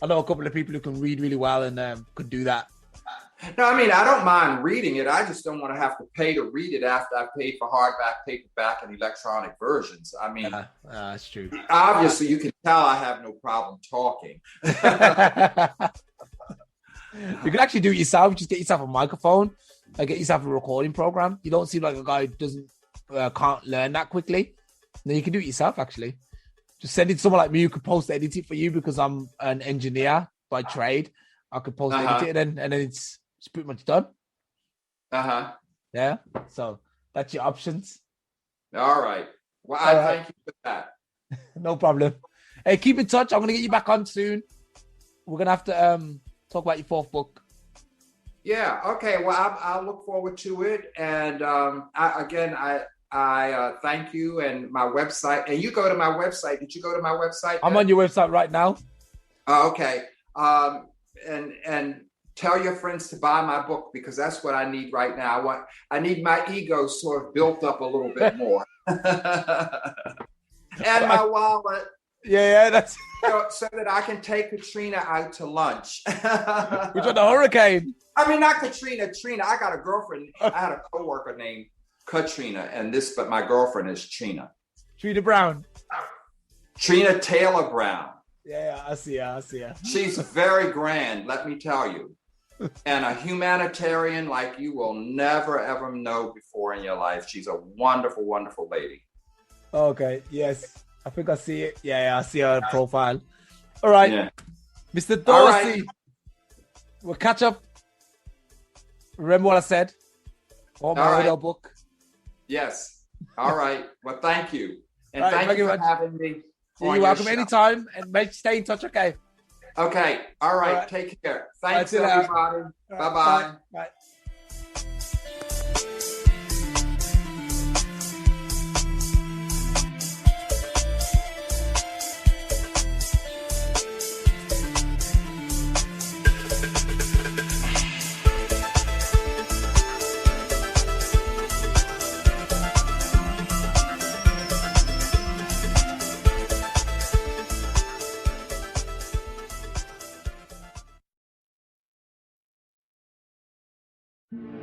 I know a couple of people who can read really well and could do that. No, I mean, I don't mind reading it. I just don't want to have to pay to read it after I've paid for hardback, paperback, and electronic versions. I mean, that's true. Obviously, you can tell I have no problem talking. You can actually do it yourself. Just get yourself a microphone and get yourself a recording program. You don't seem like a guy who can't learn that quickly. Then you can do it yourself, actually. Just send it to someone like me who could post-edit it for you because I'm an engineer by trade. I could post-edit it and then it's pretty much done. Yeah. So that's your options. All right. Well, I thank you for that. No problem. Hey, keep in touch. I'm going to get you back on soon. We're going to have to talk about your 4th book. Yeah. Okay. Well, I'll look forward to it. And I thank you, and my website. And you go to my website. Did you go to my website? I'm on your website right now. Oh, okay. And tell your friends to buy my book because that's what I need right now. I need my ego sort of built up a little bit more. And my wallet. Yeah, that's so that I can take Katrina out to lunch. Which one, the hurricane? I mean, not Katrina. Trina. I got a girlfriend. I had a coworker named Katrina, but my girlfriend is Trina. Trina Brown. Trina Taylor Brown. Yeah, I see her. She's very grand, let me tell you. And a humanitarian like you will never, ever know before in your life. She's a wonderful, wonderful lady. Okay, yes. I think I see it. Yeah, I see her profile. All right. Yeah. Mr. Dorsey, right. We'll catch up. Remember what I said? Or my audio book. Yes. All right. Well, thank you. And thank you for having me. You're welcome anytime. And stay in touch, okay? Okay. All right. Take care. Thanks, everybody. Bye-bye. Bye. you.